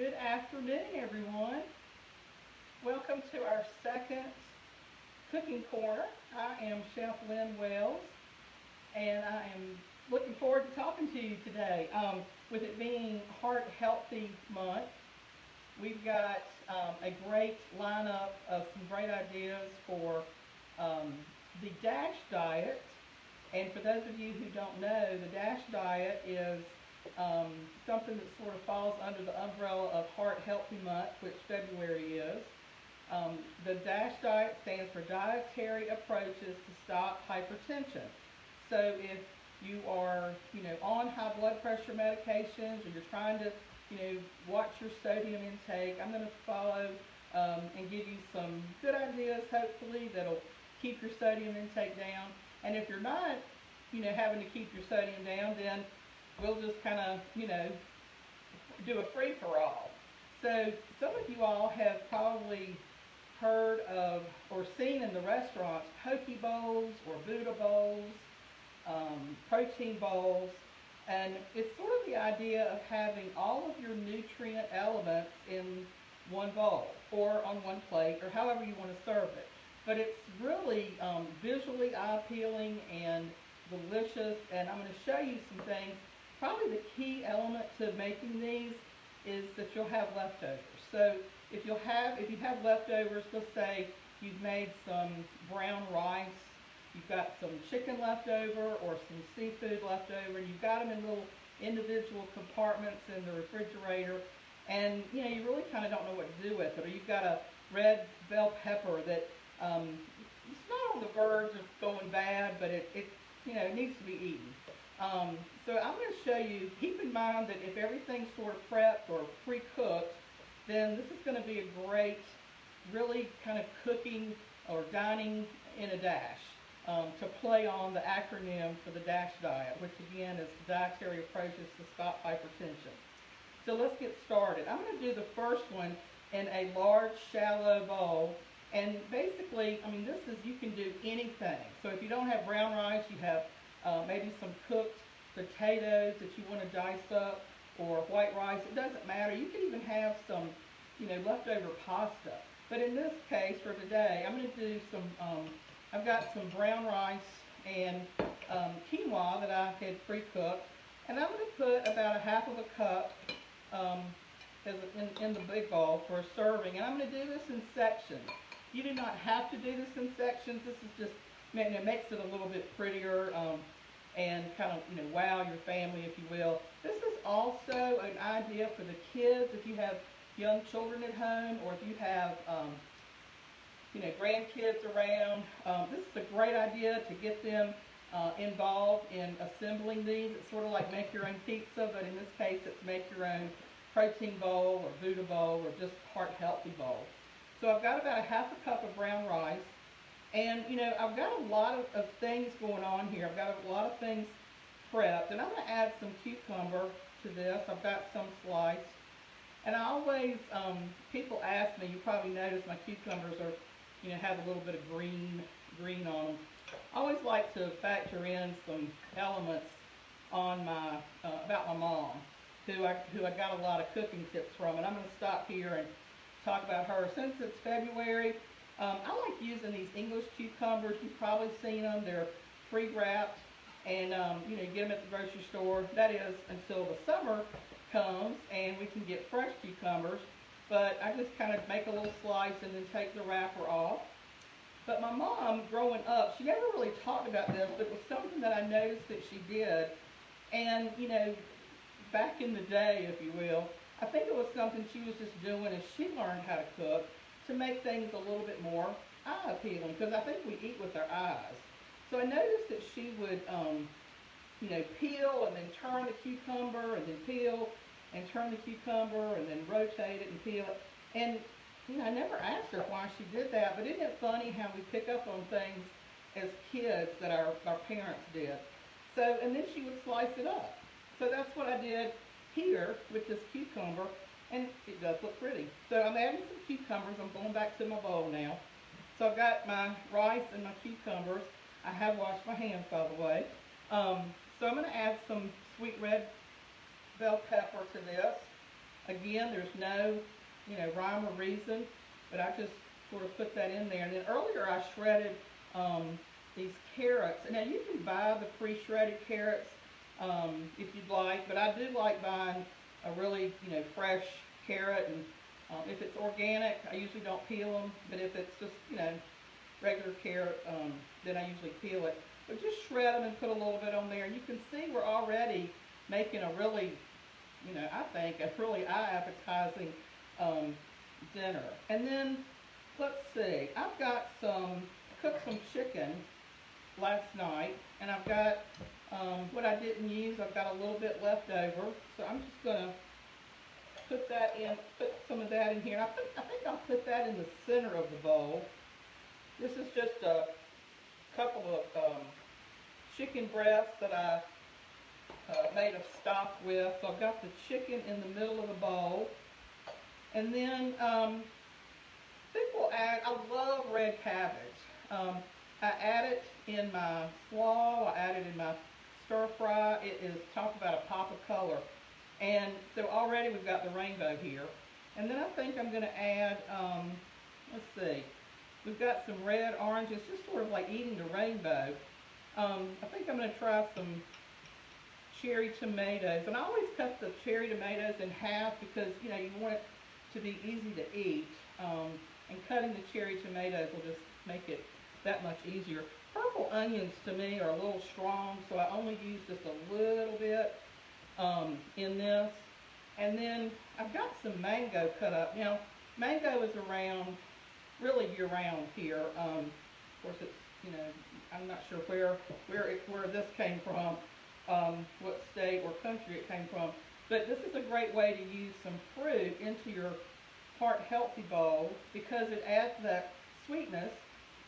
Good afternoon, everyone. Welcome to our second cooking corner. I am Chef Lynn Wells, and I am looking forward to talking to you today. With it being Heart Healthy Month, we've got a great lineup of some great ideas for the DASH diet. And for those of you who don't know, the DASH diet is something that sort of falls under the umbrella of Heart Healthy Month, which February is. The DASH diet stands for Dietary Approaches to Stop Hypertension. So if you are, on high blood pressure medications, or you're trying to, watch your sodium intake, I'm going to follow and give you some good ideas, hopefully, that'll keep your sodium intake down. And if you're not, having to keep your sodium down, then we'll just kind of, do a free-for-all. So some of you all have probably heard of or seen in the restaurants poke bowls or Buddha bowls, protein bowls, and it's sort of the idea of having all of your nutrient elements in one bowl or on one plate or however you want to serve it. But it's really visually eye-appealing and delicious, and I'm going to show you some things. Probably the key element to making these is that you'll have leftovers. So if you have leftovers, let's say you've made some brown rice, you've got some chicken leftover or some seafood leftover, and you've got them in little individual compartments in the refrigerator, and you really kind of don't know what to do with it. Or you've got a red bell pepper that it's not on the verge of going bad, but it needs to be eaten. So I'm going to show you, keep in mind that if everything's sort of prepped or pre-cooked, then this is going to be a great, really kind of cooking or dining in a DASH to play on the acronym for the DASH diet, which again is Dietary Approaches to Stop Hypertension. So let's get started. I'm going to do the first one in a large, shallow bowl. And basically, you can do anything. So if you don't have brown rice, you have maybe some cooked potatoes that you want to dice up, or white rice. It doesn't matter. You can even have some, leftover pasta. But in this case, for today, I'm going to do some, I've got some brown rice and quinoa that I had pre-cooked. And I'm going to put about a half of a cup in the big bowl for a serving. And I'm going to do this in sections. You do not have to do this in sections. This is just, makes it a little bit prettier and kind of, wow your family, if you will. This is also an idea for the kids if you have young children at home, or if you have, grandkids around. This is a great idea to get them involved in assembling these. It's sort of like make your own pizza, but in this case it's make your own protein bowl or Buddha bowl or just Heart Healthy bowl. So I've got about a half a cup of brown rice, and I've got a lot of things going on here. I've got a lot of things prepped, and I'm going to add some cucumber to this. I've got some sliced, and I always, people ask me, you probably notice my cucumbers are, have a little bit of green on them. I always like to factor in some elements on my, about my mom, who I got a lot of cooking tips from, and I'm going to stop here and talk about her. Since it's February, I like using these English cucumbers. You've probably seen them. They're pre-wrapped, and you get them at the grocery store. That is until the summer comes and we can get fresh cucumbers. But I just kind of make a little slice and then take the wrapper off. But my mom, growing up, she never really talked about this, but it was something that I noticed that she did. And back in the day, if you will, I think it was something she was just doing as she learned how to cook to make things a little bit more eye-appealing, because I think we eat with our eyes. So I noticed that she would, peel and then turn the cucumber, and then peel and turn the cucumber, and then rotate it and peel it. And I never asked her why she did that, but isn't it funny how we pick up on things as kids that our parents did? So, and then she would slice it up. So that's what I did here with this cucumber, and it does look pretty. So I'm adding some cucumbers. I'm going back to my bowl now. So I've got my rice and my cucumbers. I have washed my hands, by the way. So I'm going to add some sweet red bell pepper to this. Again, there's no, rhyme or reason, but I just sort of put that in there. And then earlier I shredded these carrots. And now you can buy the pre-shredded carrots if you'd like, but I do like buying a really, fresh carrot. And if it's organic, I usually don't peel them, but if it's just, regular carrot, then I usually peel it. But just shred them and put a little bit on there. And you can see we're already making a really, I think a really eye-appetizing dinner. And then, let's see, I've got cooked some chicken last night, and I've got what I didn't use. I've got a little bit left over, so I'm just gonna put some of that in here. I think I'll put that in the center of the bowl. This is just a couple of chicken breasts that I made a stock with. So I've got the chicken in the middle of the bowl. And then I think we'll add, I love red cabbage. I add it in my slaw, I add it in my stir fry. It is, talk about a pop of color. And so already we've got the rainbow here. And then I think I'm going to add, let's see, we've got some red, oranges, just sort of like eating the rainbow. I think I'm going to try some cherry tomatoes. And I always cut the cherry tomatoes in half because, you want it to be easy to eat. And cutting the cherry tomatoes will just make it that much easier. Purple onions to me are a little strong, so I only use just a little bit in this. And then I've got some mango cut up. Now, mango is around really year-round here. Of course, it's, I'm not sure where this came from, what state or country it came from. But this is a great way to use some fruit into your heart-healthy bowl because it adds that sweetness.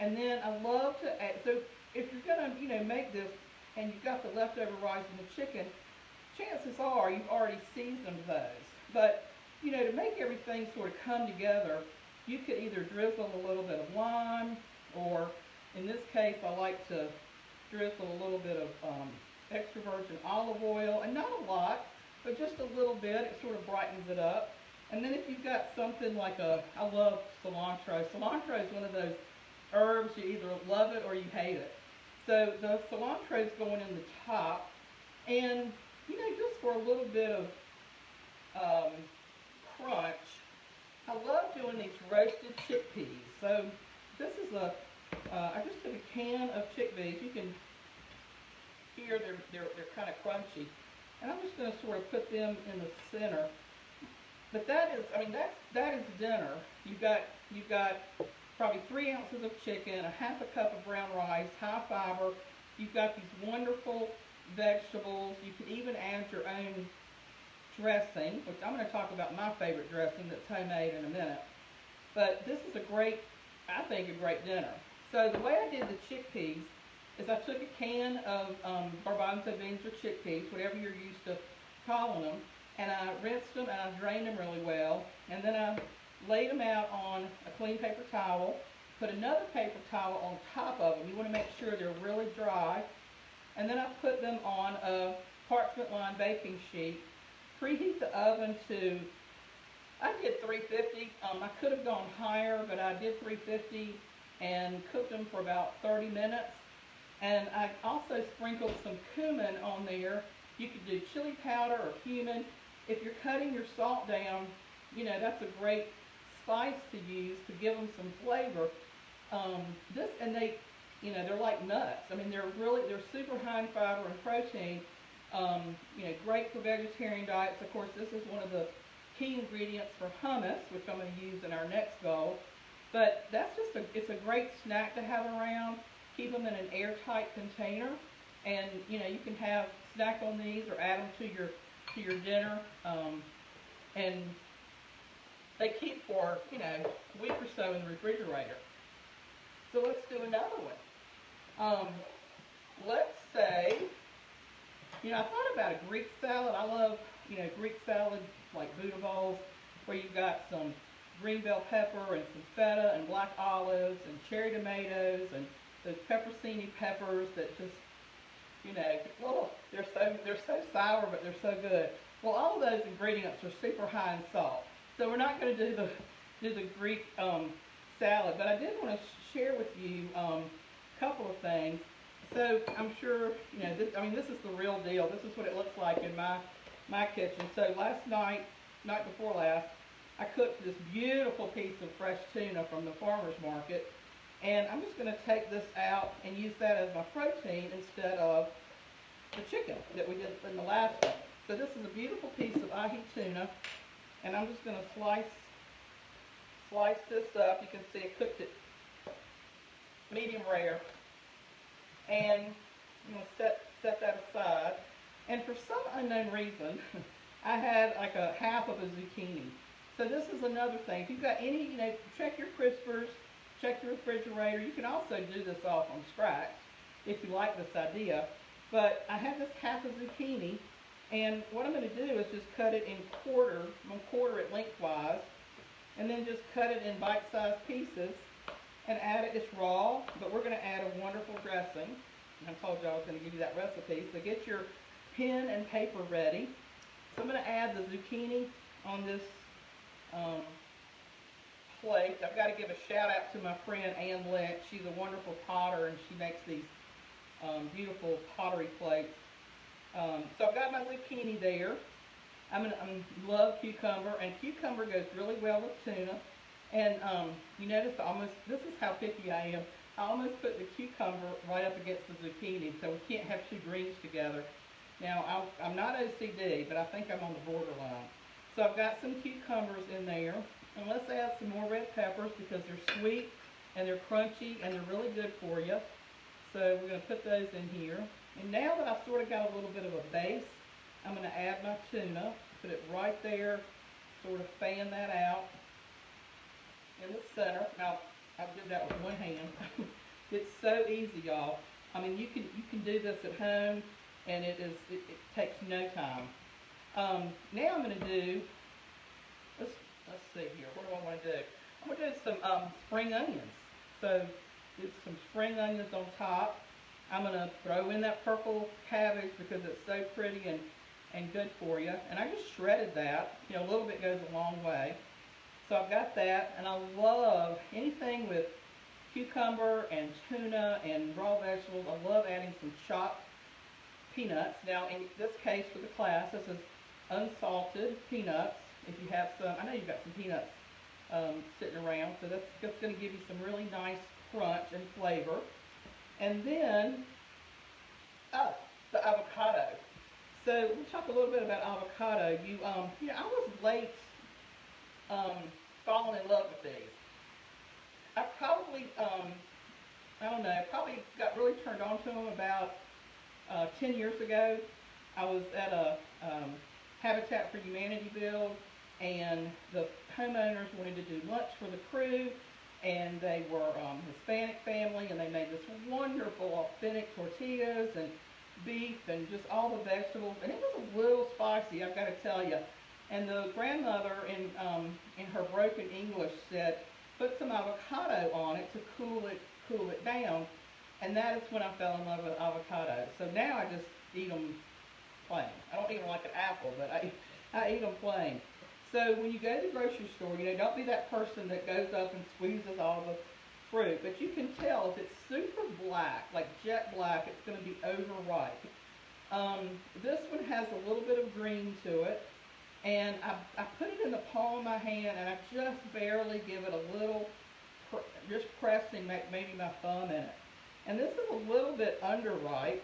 And then I love to add, so if you're going to, make this and you've got the leftover rice and the chicken, chances are you've already seasoned those. But, to make everything sort of come together, you could either drizzle a little bit of lime, or in this case, I like to drizzle a little bit of extra virgin olive oil, and not a lot, but just a little bit. It sort of brightens it up. And then if you've got something like I love cilantro. Cilantro is one of those herbs, you either love it or you hate it. So the cilantro is going in the top, and just for a little bit of crunch, I love doing these roasted chickpeas. So this is I just took a can of chickpeas. You can hear they're kind of crunchy, and I'm just going to sort of put them in the center. But that is dinner. You've got probably 3 ounces of chicken, a half a cup of brown rice, high fiber. You've got these wonderful vegetables. You can even add your own dressing, which I'm going to talk about my favorite dressing that's homemade in a minute. But this is I think a great dinner. So the way I did the chickpeas is I took a can of garbanzo beans or chickpeas, whatever you're used to calling them, and I rinsed them and I drained them really well, and then I laid them out on a clean paper towel, put another paper towel on top of them. You want to make sure they're really dry, and then I put them on a parchment-lined baking sheet. Preheat the oven to, I did 350. I could have gone higher, but I did 350 and cooked them for about 30 minutes. And I also sprinkled some cumin on there. You could do chili powder or cumin. If you're cutting your salt down, that's a great spice to use to give them some flavor. They're like nuts. They're super high in fiber and protein. Great for vegetarian diets. Of course, this is one of the key ingredients for hummus, which I'm going to use in our next bowl. But that's it's a great snack to have around. Keep them in an airtight container, and you can snack on these or add them to your dinner, and they keep for a week or so in the refrigerator. So let's do another one. Let's say, I thought about a Greek salad. I love Greek salad like Buddha bowls, where you've got some green bell pepper and some feta and black olives and cherry tomatoes and those pepperoncini peppers that just, they're so sour, but they're so good. Well, all of those ingredients are super high in salt, so we're not going to do the Greek salad. But I did want to share with you a couple of things. So I'm sure this is the real deal. This is what it looks like in my kitchen. So last night before last, I cooked this beautiful piece of fresh tuna from the farmer's market, and I'm just going to take this out and use that as my protein instead of the chicken that we did in the last one. So this is a beautiful piece of ahi tuna, and I'm just going to slice this up. You can see I cooked it medium rare, and I'm going to set that aside. And for some unknown reason, I had like a half of a zucchini. So this is another thing. If you've got any, check your crispers, check your refrigerator. You can also do this all from scratch if you like this idea. But I have this half a zucchini, and what I'm going to do is just cut it in quarter. I'm going to quarter it lengthwise, and then just cut it in bite-sized pieces and add it. It's raw, but we're going to add a wonderful dressing. I told you I was going to give you that recipe. So get your pen and paper ready. So I'm going to add the zucchini on this plate. I've got to give a shout out to my friend Lynn. She's a wonderful potter, and she makes these beautiful pottery plates. So I've got my zucchini there. I love cucumber, and cucumber goes really well with tuna. And you notice this is how picky I am. I almost put the cucumber right up against the zucchini, so we can't have two greens together. Now, I'm not OCD, but I think I'm on the borderline. So I've got some cucumbers in there, and let's add some more red peppers because they're sweet and they're crunchy and they're really good for you. So we're going to put those in here. And now that I've sort of got a little bit of a base, I'm going to add my tuna, put it right there, sort of fan that out in the center. Now, I did that with one hand. It's so easy, y'all. I mean, you can do this at home, and it takes no time. Now I'm going to do, let's see here, what do I want to do? I'm going to do some spring onions. So do some spring onions on top. I'm going to throw in that purple cabbage because it's so pretty and good for you. And I just shredded that. A little bit goes a long way. So I've got that, and I love anything with cucumber and tuna and raw vegetables. I love adding some chopped peanuts. Now, in this case for the class, this is unsalted peanuts. If you have some, I know you've got some peanuts sitting around, so that's going to give you some really nice crunch and flavor. And then, the avocado. So we'll talk a little bit about avocado. I was late falling in love with these. I probably, probably got really turned on to them about 10 years ago. I was at a Habitat for Humanity build, and the homeowners wanted to do lunch for the crew, and they were Hispanic family, and they made this wonderful authentic tortillas and beef and just all the vegetables, and it was a little spicy, I've got to tell you. And the grandmother in her broken English said, put some avocado on it to cool it down, and that is when I fell in love with avocado. So now I just eat them plain. I don't even like an apple, but I eat them plain. So when you go to the grocery store, don't be that person that goes up and squeezes all the fruit, but you can tell if it's super black, like jet black, it's going to be overripe. This one has a little bit of green to it, and I put it in the palm of my hand, and I just barely give it a little, just pressing maybe my thumb in it. And this is a little bit underripe,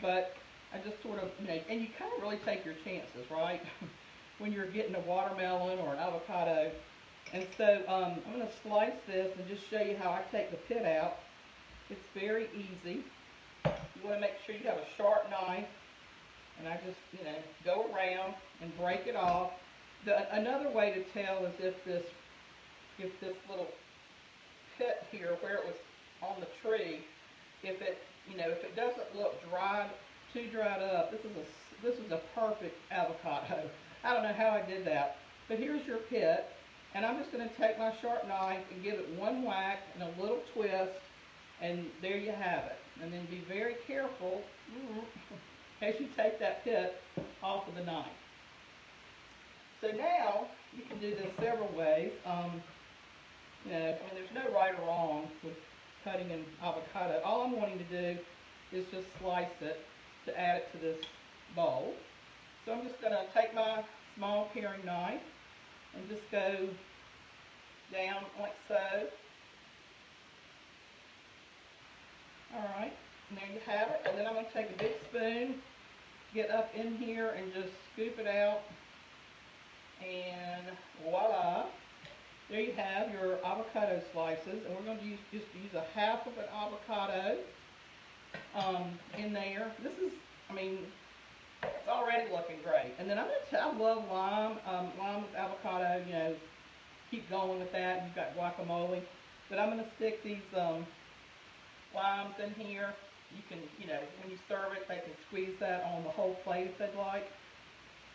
but I just sort of, and you kind of really take your chances, right? When you're getting a watermelon or an avocado. And so I'm going to slice this and just show you how I take the pit out. It's very easy. You want to make sure you have a sharp knife, and I just, go around and break it off. Another way to tell is if this little pit here where it was on the tree, if it doesn't look too dried up, this is a perfect avocado. I don't know how I did that, but here's your pit, and I'm just going to take my sharp knife and give it one whack and a little twist, and there you have it. And then be very careful as you take that pit off of the knife. So now you can do this several ways. You know, I mean, there's no right or wrong with cutting an avocado. All I'm wanting to do is just slice it to add it to this bowl. So I'm just going to take my small paring knife and just go down like so. Alright, and there you have it. And then I'm going to take a big spoon, get up in here and just scoop it out. And voila, there you have your avocado slices. And we're going to just use a half of an avocado in there. This is, I mean, it's already looking great. And then I'm going to, I love lime, lime with avocado, you know, keep going with that. You've got guacamole. But I'm going to stick these limes in here. You can, you know, when you serve it, they can squeeze that on the whole plate if they'd like.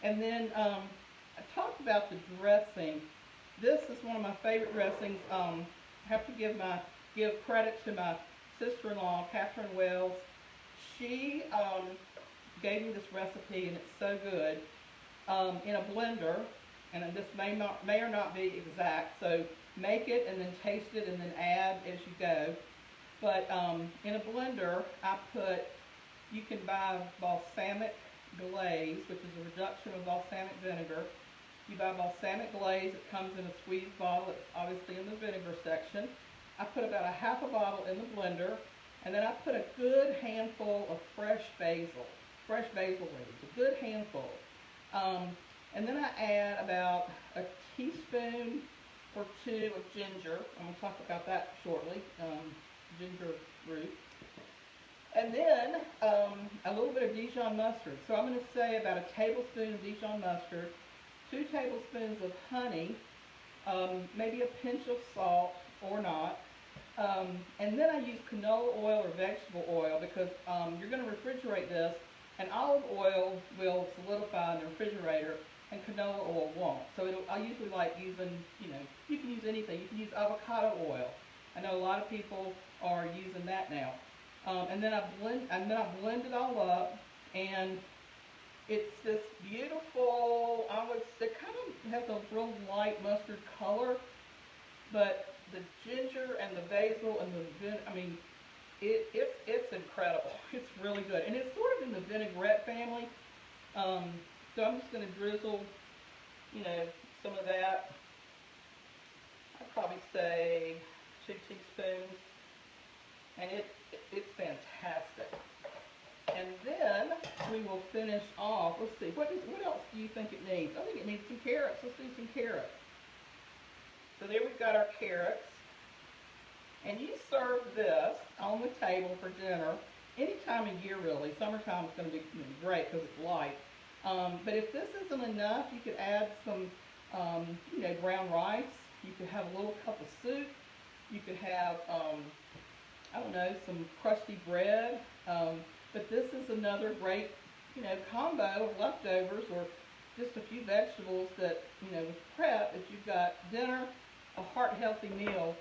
And then I talked about the dressing. This is one of my favorite dressings. I have to give credit to my sister-in-law, Catherine Wells. She gave me this recipe, and it's so good. In a blender, and this may or not be exact, so make it and then taste it and then add as you go. But in a blender, you can buy balsamic glaze, which is a reduction of balsamic vinegar. You buy balsamic glaze, it comes in a squeezed bottle, it's obviously in the vinegar section. I put about a half a bottle in the blender, and then I put a good handful of fresh basil leaves, a good handful. And then I add about a teaspoon or two of ginger. I'm going to talk about that shortly, ginger root. And then a little bit of Dijon mustard. So I'm going to say about a tablespoon of Dijon mustard, 2 tablespoons of honey, maybe a pinch of salt or not. And then I use canola oil or vegetable oil because you're going to refrigerate this, and olive oil will solidify in the refrigerator and canola oil won't. So I usually like using, you know, you can use anything. You can use avocado oil. I know a lot of people are using that now. And then I blend it all up, and it's this beautiful, it kind of has a real light mustard color, but the ginger and the basil and I mean, it's incredible. It's really good. And it's sort of in the vinaigrette family. So I'm just going to drizzle, you know, some of that. I'd probably say 2 teaspoons. And it's fantastic. And then we will finish off. Let's see, what else do you think it needs? I think it needs some carrots. Let's do some carrots. So there we've got our carrots. And you serve this on the table for dinner any time of year, really. Summertime is going to be great because it's light. But if this isn't enough, you could add some, you know, brown rice. You could have a little cup of soup. You could have, I don't know, some crusty bread. But this is another great, you know, combo of leftovers or just a few vegetables that, you know, with prep, if you've got dinner, a heart-healthy meal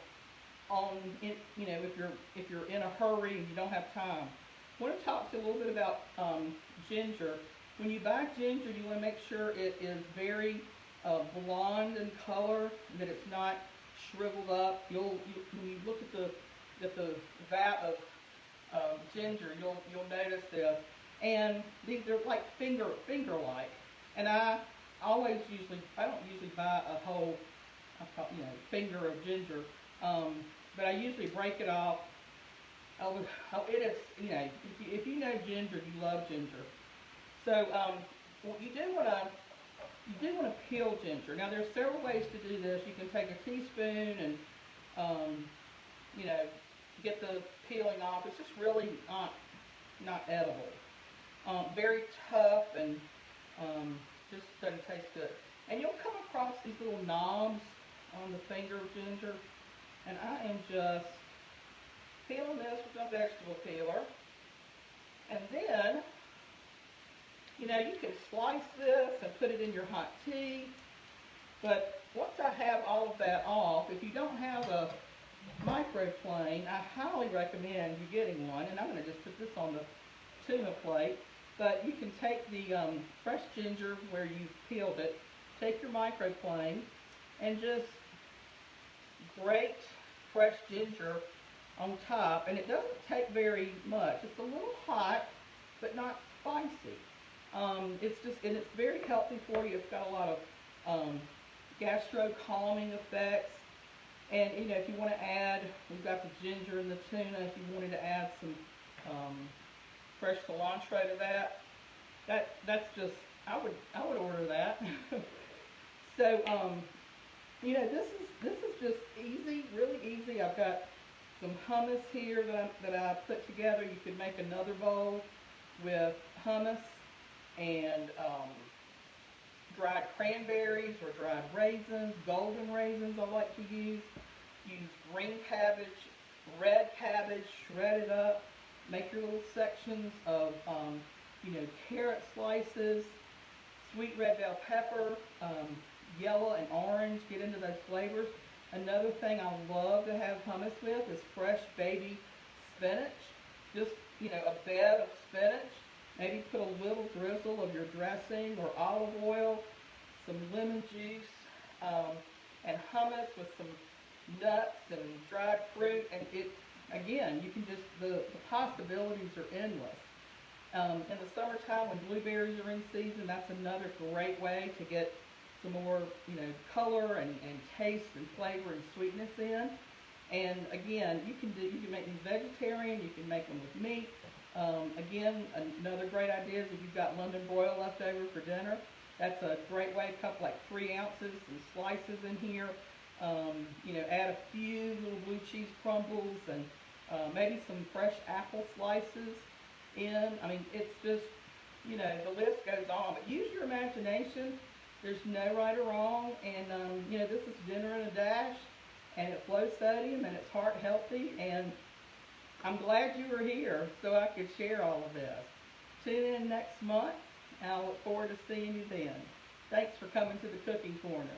on, you know, if you're in a hurry and you don't have time. I want to talk to you a little bit about ginger. When you buy ginger, you want to make sure it is very blonde in color, that it's not shriveled up. When you look at the vat of ginger, you'll notice this. And these are like finger-like. And I don't usually buy a whole, you know, finger of ginger. But I usually break it off. It is, you know, if you know ginger, you love ginger. So you do want to peel ginger. Now there's several ways to do this. You can take a teaspoon and you know, get the peeling off. It's just really not edible. Very tough and just doesn't taste good. And you'll come across these little knobs on the finger of ginger. And I am just peeling this with my vegetable peeler. And then, you know, you can slice this and put it in your hot tea. But once I have all of that off, if you don't have a microplane, I highly recommend you getting one. And I'm going to just put this on the tuna plate. But you can take the fresh ginger where you've peeled it, take your microplane, and just grate fresh ginger on top. And it doesn't take very much. It's a little hot, but not spicy. And it's very healthy for you. It's got a lot of gastro-calming effects. And you know, if you want to add, we've got the ginger and the tuna. If you wanted to add some fresh cilantro to that's just, I would order that. So you know, this is just easy, really easy. I've got some hummus here that I put together. You could make another bowl with hummus and dried cranberries or dried raisins, golden raisins I like to use. Use green cabbage, red cabbage, shred it up. Make your little sections of, you know, carrot slices, sweet red bell pepper, yellow and orange. Get into those flavors. Another thing I love to have hummus with is fresh baby spinach. Just, you know, a bed of spinach. Maybe put a little drizzle of your dressing or olive oil, some lemon juice, and hummus with some nuts and dried fruit. And it, again, you can just, the possibilities are endless. In the summertime when blueberries are in season, that's another great way to get some more, you know, color and taste and flavor and sweetness in. And again, you can make these vegetarian, you can make them with meat. Again, another great idea is if you've got London broil left over for dinner, that's a great way to cut like 3 ounces, some slices in here. You know, add a few little blue cheese crumbles and maybe some fresh apple slices in. I mean, it's just, you know, the list goes on. But use your imagination. There's no right or wrong. And, you know, this is dinner in a dash. And it's low sodium and it's heart healthy. And I'm glad you were here so I could share all of this. Tune in next month, and I look forward to seeing you then. Thanks for coming to the Cooking Corner.